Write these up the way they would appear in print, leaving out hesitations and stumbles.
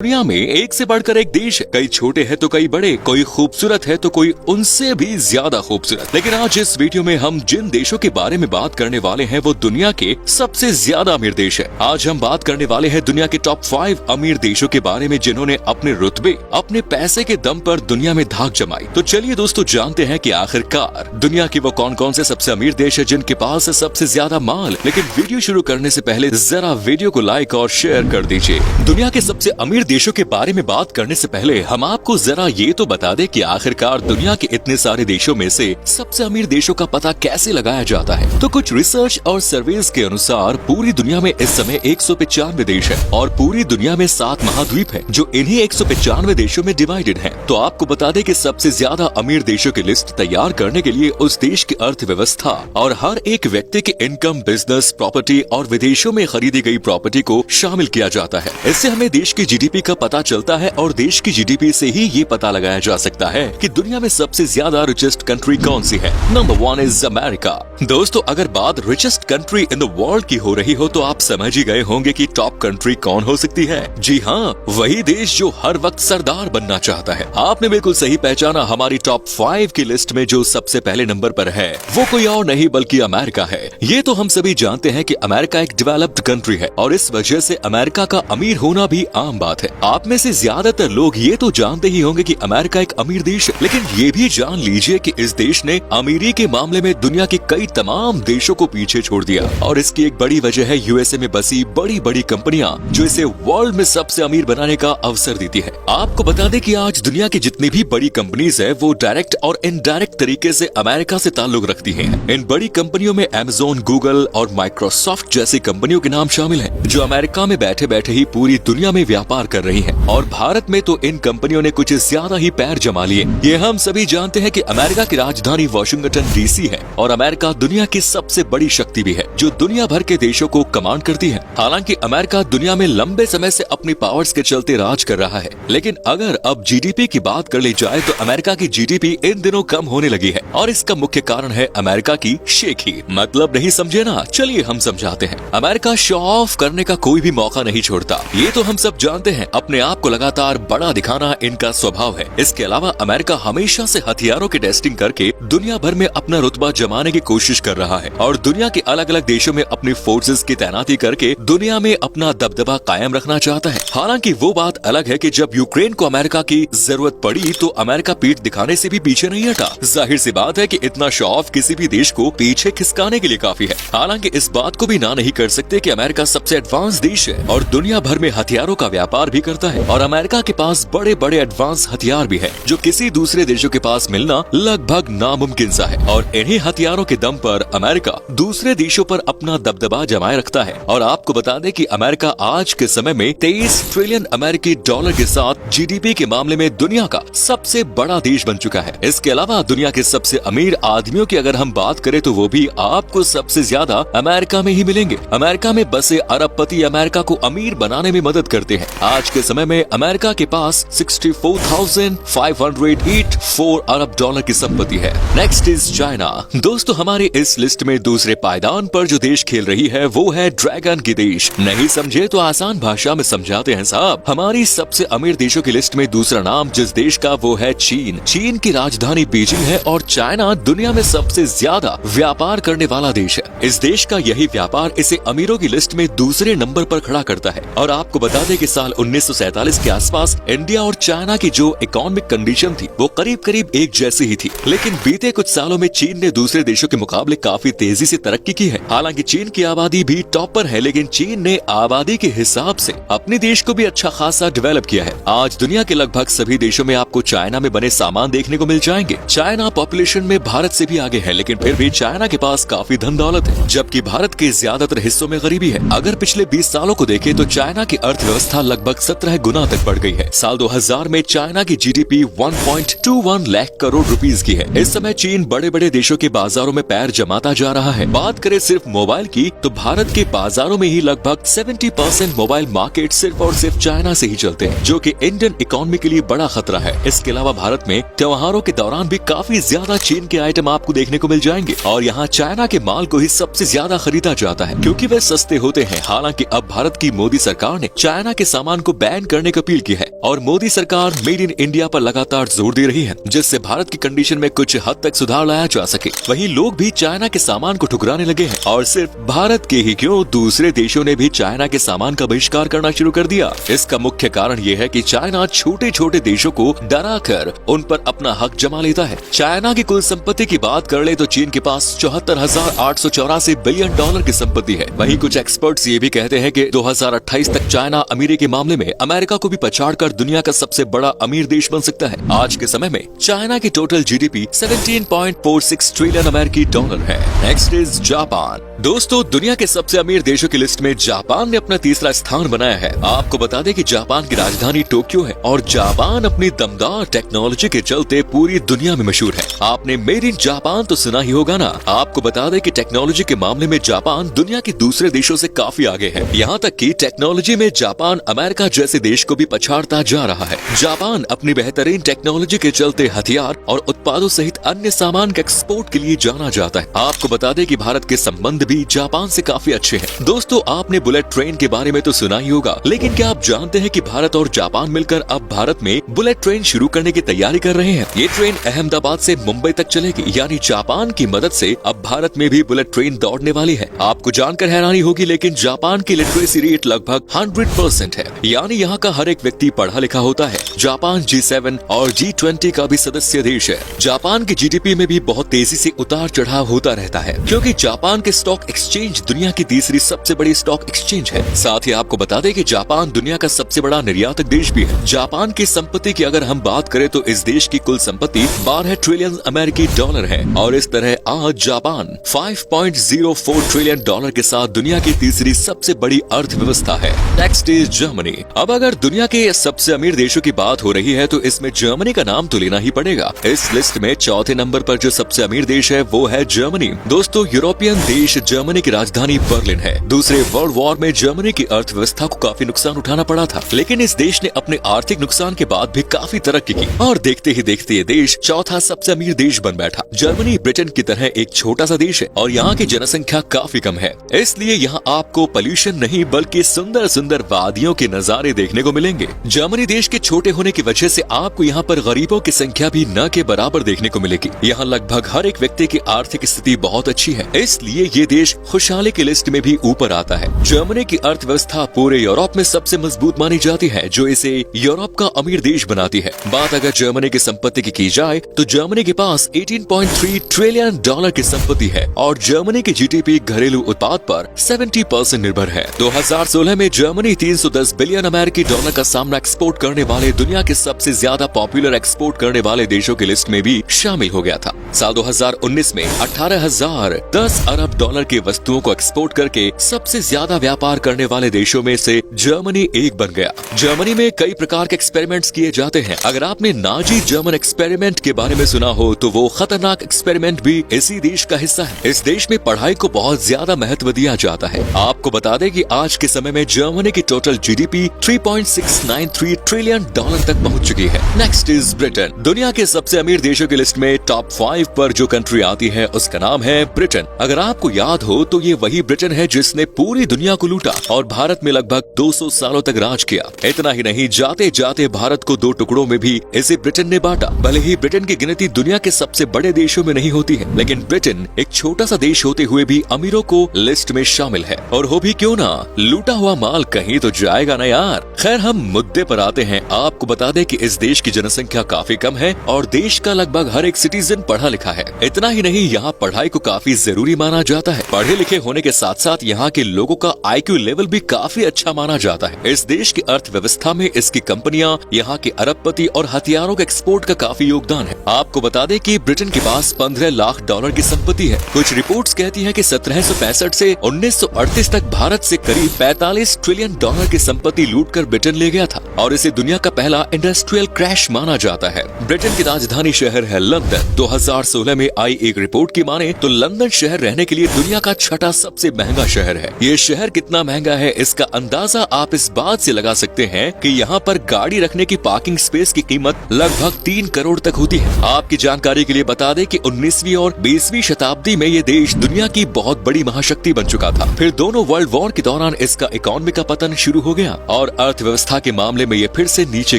दुनिया में एक से बढ़कर एक देश है। कई छोटे हैं तो कई बड़े, कोई खूबसूरत है तो कोई उनसे भी ज्यादा खूबसूरत। लेकिन आज इस वीडियो में हम जिन देशों के बारे में बात करने वाले हैं वो दुनिया के सबसे ज्यादा अमीर देश है। आज हम बात करने वाले हैं दुनिया के टॉप 5 अमीर देशों के बारे में जिन्होंने अपने रुतबे, अपने पैसे के दम पर दुनिया में धाक जमाई। तो चलिए दोस्तों जानते हैं कि आखिरकार दुनिया के वो कौन कौन से सबसे अमीर देश है जिनके पास है सबसे ज्यादा माल। लेकिन वीडियो शुरू करने से पहले जरा वीडियो को लाइक और शेयर कर दीजिए। दुनिया के सबसे अमीर देशों के बारे में बात करने से पहले हम आपको जरा ये तो बता दें कि आखिरकार दुनिया के इतने सारे देशों में से सबसे अमीर देशों का पता कैसे लगाया जाता है। तो कुछ रिसर्च और सर्वेस के अनुसार पूरी दुनिया में इस समय 195 देश है और पूरी दुनिया में 7 महाद्वीप है जो इन्हीं 195 देशों में डिवाइडेड है। तो आपको बता दें कि सबसे ज्यादा अमीर देशों की लिस्ट तैयार करने के लिए उस देश की अर्थव्यवस्था और हर एक व्यक्ति के इनकम, बिजनेस, प्रॉपर्टी और विदेशों में खरीदी गई प्रॉपर्टी को शामिल किया जाता है। इससे हमें देश की जीडीपी का पता चलता है और देश की जीडीपी से ही ये पता लगाया जा सकता है कि दुनिया में सबसे ज्यादा रिचेस्ट कंट्री कौन सी है। Number 1 is America. दोस्तों अगर बात richest country in the world की हो रही हो तो आप समझ ही गए होंगे कि टॉप कंट्री कौन हो सकती है। जी हाँ, वही देश जो हर वक्त सरदार बनना चाहता है। आपने बिल्कुल सही पहचाना। हमारी टॉप 5 की लिस्ट में जो सबसे पहले नंबर पर है वो कोई और नहीं बल्कि अमेरिका है। ये तो हम सभी जानते हैं कि अमेरिका एक डेवलप्ड कंट्री है और इस वजह से अमेरिका का अमीर होना भी आम बात है। आप में से ज्यादातर लोग ये तो जानते ही होंगे कि अमेरिका एक अमीर देश है, लेकिन ये भी जान लीजिए कि इस देश ने अमीरी के मामले में दुनिया के कई तमाम देशों को पीछे छोड़ दिया और इसकी एक बड़ी वजह है यूएसए में बसी बड़ी बड़ी कंपनियां जो इसे वर्ल्ड में सबसे अमीर बनाने का अवसर देती है। आपको बता दें कि आज दुनिया की जितनी भी बड़ी कंपनीज है वो डायरेक्ट और इनडायरेक्ट तरीके से अमेरिका से ताल्लुक रखती हैं। इन बड़ी कंपनियों में अमेज़न, गूगल और माइक्रोसॉफ्ट जैसी कंपनियों के नाम शामिल हैं जो अमेरिका में बैठे बैठे ही पूरी दुनिया में व्यापार कर रही हैं। और भारत में तो इन कंपनियों ने कुछ ज्यादा ही पैर जमा लिए। ये हम सभी जानते हैं कि अमेरिका की राजधानी वाशिंगटन डीसी है और अमेरिका दुनिया की सबसे बड़ी शक्ति भी है जो दुनिया भर के देशों को कमांड करती है। हालांकि अमेरिका दुनिया में लंबे समय से अपनी पावर्स के चलते राज कर रहा है, लेकिन अगर अब जीडीपी की बात कर ली जाए तो अमेरिका की जीडीपी इन दिनों कम होने लगी है और इसका मुख्य कारण है अमेरिका की शेखी। मतलब नहीं समझे ना, चलिए हम समझाते हैं। अमेरिका शो ऑफ करने का कोई भी मौका नहीं छोड़ता, ये तो हम सब जानते हैं। अपने आप को लगातार बड़ा दिखाना इनका स्वभाव है। इसके अलावा अमेरिका हमेशा से हथियारों की टेस्टिंग करके दुनिया भर में अपना रुतबा जमाने की कोशिश कर रहा है और दुनिया के अलग अलग देशों में अपनी फोर्सेस की तैनाती करके दुनिया में अपना दबदबा कायम रखना चाहता है। हालांकि वो बात अलग है कि जब यूक्रेन को अमेरिका की जरूरत पड़ी तो अमेरिका पीठ दिखाने से भी पीछे नहीं हटा। जाहिर सी बात है कि इतना शो ऑफ किसी भी देश को पीछे खिसकाने के लिए काफी है। हालांकि इस बात को भी ना नहीं कर सकते कि अमेरिका सबसे एडवांस देश है और दुनिया भर में हथियारों का व्यापार भी करता है और अमेरिका के पास बड़े बड़े एडवांस हथियार भी है जो किसी दूसरे देशों के पास मिलना लगभग नामुमकिन सा है। और इन्हीं हथियारों के दम पर अमेरिका दूसरे देशों पर अपना दबदबा जमाए रखता है। और आपको बता दें कि अमेरिका आज के समय में 23 ट्रिलियन अमेरिकी डॉलर के साथ जीडीपी के मामले में दुनिया का सबसे बड़ा देश बन चुका है। इसके अलावा दुनिया के सबसे अमीर आदमियों की अगर हम बात करें तो वो भी आपको सबसे ज्यादा अमेरिका में ही मिलेंगे। अमेरिका में बसे अरबपति अमेरिका को अमीर बनाने में मदद करते हैं। आज के समय में अमेरिका के पास 64,584 अरब डॉलर की संपत्ति है। Next is China. दोस्तों हमारे इस लिस्ट में दूसरे पायदान पर जो देश खेल रही है वो है ड्रैगन की देश। नहीं समझे तो आसान भाषा में समझाते हैं साहब। हमारी सबसे अमीर देशों की लिस्ट में दूसरा नाम जिस देश का वो है चीन। चीन की राजधानी बीजिंग है और चाइना दुनिया में सबसे ज्यादा व्यापार करने वाला देश है। इस देश का यही व्यापार इसे अमीरों की लिस्ट में दूसरे नंबर पर खड़ा करता है। और आपको बता दें कि साल 1947 के आसपास इंडिया और चाइना की जो इकोनॉमिक कंडीशन थी वो करीब करीब एक जैसी ही थी, लेकिन बीते कुछ सालों में चीन ने दूसरे देशों के मुकाबले काफी तेजी से तरक्की की है। हालांकि चीन की आबादी भी टॉप पर है, लेकिन चीन ने आबादी के हिसाब से अपने देश को भी अच्छा खासा डेवलप किया है। आज दुनिया के लगभग सभी देशों में आपको चाइना में बने सामान देखने को मिल जाएंगे। चाइना पॉपुलेशन में भारत से भी आगे है, लेकिन फिर भी चाइना के पास काफी धन दौलत है, जबकि भारत के ज्यादातर हिस्सों में गरीबी है। अगर पिछले 20 सालों को देखें तो चाइना की अर्थव्यवस्था लगभग 17 गुना तक बढ़ गई है। साल 2000 में चाइना की जीडीपी 1.21 लाख करोड़ रुपीस की है। इस समय चीन बड़े बड़े देशों के बाजारों में पैर पैर जमाता जा रहा है। बात करें सिर्फ मोबाइल की तो भारत के बाजारों में ही लगभग 70% मोबाइल मार्केट सिर्फ और सिर्फ चाइना से ही चलते हैं, जो कि इंडियन इकोनॉमी के लिए बड़ा खतरा है। इसके अलावा भारत में त्योहारों के दौरान भी काफी ज्यादा चीन के आइटम आपको देखने को मिल जाएंगे और यहाँ चाइना के माल को ही सबसे ज्यादा खरीदा जाता है क्योंकि वे सस्ते होते हैं। हालांकि अब भारत की मोदी सरकार ने चाइना के सामान को बैन करने की अपील की है और मोदी सरकार मेड इन इंडिया पर लगातार जोर दे रही है, जिससे भारत की कंडीशन में कुछ हद तक सुधार लाया जा सके। वहीं लोग भी चाइना के सामान को ठुकराने लगे हैं और सिर्फ भारत के ही क्यों, दूसरे देशों ने भी चाइना के सामान का बहिष्कार करना शुरू कर दिया। इसका मुख्य कारण ये है कि चाइना छोटे छोटे देशों को डरा कर उन पर अपना हक जमा लेता है। चाइना की कुल संपत्ति की बात कर ले तो चीन के पास 74,884 बिलियन डॉलर की संपत्ति है। वहीं कुछ एक्सपर्ट्स ये भी कहते हैं कि 2028 तक चाइना अमीरी के मामले में अमेरिका को भी पछाड़कर दुनिया का सबसे बड़ा अमीर देश बन सकता है। आज के समय में चाइना की टोटल जीडीपी 17.46 ट्रिलियन अमेरिकी डॉलर है। Next is Japan. दोस्तों, दुनिया के सबसे अमीर देशों की लिस्ट में जापान ने अपना तीसरा स्थान बनाया है। आपको बता दें कि जापान की राजधानी टोक्यो है और जापान अपनी दमदार टेक्नोलॉजी के चलते पूरी दुनिया में मशहूर है। आपने मेड इन जापान तो सुना ही होगा ना। आपको बता दें कि टेक्नोलॉजी के मामले में जापान दुनिया के दूसरे देशों से काफी आगे है। यहाँ तक कि टेक्नोलॉजी में जापान अमेरिका जैसे देश को भी पछाड़ता जा रहा है। जापान अपनी बेहतरीन टेक्नोलॉजी के चलते हथियार और उत्पादों सहित अन्य सामान के एक्सपोर्ट के लिए जाना जाता है। आपको बता दें कि भारत के संबंध भी जापान से काफी अच्छे हैं। दोस्तों, आपने बुलेट ट्रेन के बारे में तो सुना ही होगा, लेकिन क्या आप जानते हैं कि भारत और जापान मिलकर अब भारत में बुलेट ट्रेन शुरू करने की तैयारी कर रहे हैं। ये ट्रेन अहमदाबाद से मुंबई तक चलेगी, यानी जापान की मदद से अब भारत में भी बुलेट ट्रेन दौड़ने वाली है। आपको जानकर हैरानी होगी, लेकिन जापान की लिटरेसी रेट लगभग 100% है, यानी यहाँ का हर एक व्यक्ति पढ़ा लिखा होता है। जापान G7 और G20 का भी सदस्य देश है। जापान की जीडीपी में भी बहुत तेजी से उतार चढ़ाव होता रहता है, क्योंकि जापान के स्टॉक एक्सचेंज दुनिया की तीसरी सबसे बड़ी स्टॉक एक्सचेंज है। साथ ही आपको बता दें कि जापान दुनिया का सबसे बड़ा निर्यातक देश भी है। जापान की संपत्ति की अगर हम बात करें तो इस देश की कुल संपत्ति 12 ट्रिलियन अमेरिकी डॉलर है और इस तरह आज जापान 5.04 ट्रिलियन डॉलर के साथ दुनिया की तीसरी सबसे बड़ी अर्थव्यवस्था है। Next is Germany. अब अगर दुनिया के सबसे अमीर देशों की बात हो रही है तो इसमें जर्मनी का नाम तो लेना ही पड़ेगा। इस लिस्ट में चौथे नंबर पर जो सबसे अमीर देश है वो है जर्मनी। दोस्तों, यूरोपियन देश जर्मनी की राजधानी बर्लिन है। दूसरे वर्ल्ड वॉर में जर्मनी की अर्थव्यवस्था को काफी नुकसान उठाना पड़ा था, लेकिन इस देश ने अपने आर्थिक नुकसान के बाद भी काफी तरक्की की और देखते ही देखते ये देश चौथा सबसे अमीर देश बन बैठा। जर्मनी ब्रिटेन की तरह एक छोटा सा देश है और यहाँ की जनसंख्या काफी कम है, इसलिए यहाँ आपको पोल्यूशन नहीं बल्कि सुंदर सुंदर वादियों के नजारे देखने को मिलेंगे। जर्मनी देश के छोटे होने की वजह से आपको यहाँ पर गरीबों की संख्या भी न के बराबर देखने को मिलेगी। यहाँ लगभग हर एक व्यक्ति की आर्थिक स्थिति बहुत अच्छी है, इसलिए ये देश खुशहाली की लिस्ट में भी ऊपर आता है। जर्मनी की अर्थव्यवस्था पूरे यूरोप में सबसे मजबूत मानी जाती है, जो इसे यूरोप का अमीर देश बनाती है। बात अगर जर्मनी की संपत्ति की जाए तो जर्मनी के पास 18.3 ट्रिलियन डॉलर की संपत्ति है और जर्मनी की जीडीपी घरेलू उत्पाद पर 70% निर्भर है। 2016 में जर्मनी 310 बिलियन अमेरिकी डॉलर का सामना एक्सपोर्ट करने वाले दुनिया के सबसे ज्यादा पॉपुलर एक्सपोर्ट करने वाले देशों की लिस्ट में भी शामिल हो गया था। साल 2019 में 18,010 अरब डॉलर की वस्तुओं को एक्सपोर्ट करके सबसे ज्यादा व्यापार करने वाले देशों में से जर्मनी एक बन गया। जर्मनी में कई प्रकार के एक्सपेरिमेंट्स किए जाते हैं। अगर आपने नाजी जर्मन एक्सपेरिमेंट के बारे में सुना हो तो वो खतरनाक एक्सपेरिमेंट भी इसी देश का हिस्सा है। इस देश में पढ़ाई को बहुत ज्यादा महत्व दिया जाता है। आपको बता दें कि आज के समय में जर्मनी की टोटल जीडीपी 3.693 ट्रिलियन डॉलर तक पहुंच चुकी है। Next is Britain. दुनिया के सबसे अमीर देशों की लिस्ट में टॉप 5 पर जो कंट्री आती है उसका नाम है ब्रिटेन। अगर आपको याद हो तो ये वही ब्रिटेन है जिसने पूरी दुनिया को लूटा और भारत में लगभग 200 सालों तक राज किया। इतना ही नहीं, जाते जाते भारत को 2 टुकड़ों में भी इसे ब्रिटेन ने बांटा। भले ही ब्रिटेन की गिनती दुनिया के सबसे बड़े देशों में नहीं होती है, लेकिन ब्रिटेन एक छोटा सा देश होते हुए भी अमीरों को लिस्ट में शामिल है। और हो भी क्यों ना, लूटा हुआ माल कहीं तो जाएगा ना यार। खैर, हम मुद्दे पर आते हैं। आपको बता दें कि इस देश की जनसंख्या काफी कम है और देश का लगभग हर एक सिटीजन पढ़ा लिखा है। इतना ही नहीं, यहाँ पढ़ाई को काफी जरूरी माना जाता है। है। पढ़े लिखे होने के साथ साथ यहाँ के लोगों का IQ लेवल भी काफी अच्छा माना जाता है। इस देश की अर्थव्यवस्था में इसकी कंपनियां, यहाँ के अरबपति और हथियारों के एक्सपोर्ट का काफी योगदान है। आपको बता दें कि ब्रिटेन के पास 15 लाख डॉलर की संपत्ति है। कुछ रिपोर्ट्स कहती हैं कि 1765 से 1938 तक भारत से करीब 45 ट्रिलियन डॉलर की संपत्ति लूटकर ब्रिटेन ले गया था और इसे दुनिया का पहला इंडस्ट्रियल क्रैश माना जाता है। ब्रिटेन की राजधानी शहर है लंदन। 2016 में आई एक रिपोर्ट की माने तो लंदन शहर रहने के लिए दुनिया का छठा सबसे महंगा शहर है। ये शहर कितना महंगा है इसका अंदाजा आप इस बात से लगा सकते हैं कि यहाँ पर गाड़ी रखने की पार्किंग स्पेस की कीमत लगभग 3 करोड़ तक होती है। आपकी जानकारी के लिए बता दें कि 19वीं और 20वीं शताब्दी में ये देश दुनिया की बहुत बड़ी महाशक्ति बन चुका था। फिर दोनों वर्ल्ड वॉर के दौरान इसका इकोनॉमी का पतन शुरू हो गया और अर्थव्यवस्था के मामले में ये फिर से नीचे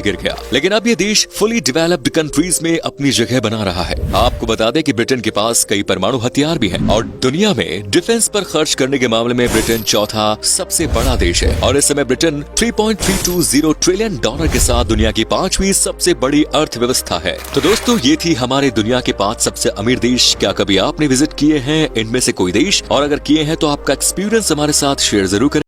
गिर गया। लेकिन अब ये देश फुली डेवलप्ड कंट्रीज में अपनी जगह बना रहा है। आपको बता दें कि ब्रिटेन के पास कई परमाणु हथियार भी हैं और दुनिया में डिफेंस पर खर्च करने के मामले में ब्रिटेन चौथा सबसे बड़ा देश है और इस समय ब्रिटेन 3.320 ट्रिलियन डॉलर के साथ दुनिया की 5वीं सबसे बड़ी अर्थव्यवस्था है। तो दोस्तों ये थी हमारे दुनिया के 5 सबसे अमीर देश। क्या कभी आपने विजिट किए हैं इनमें से कोई देश, और अगर किए हैं तो आपका एक्सपीरियंस हमारे साथ शेयर जरूर करें।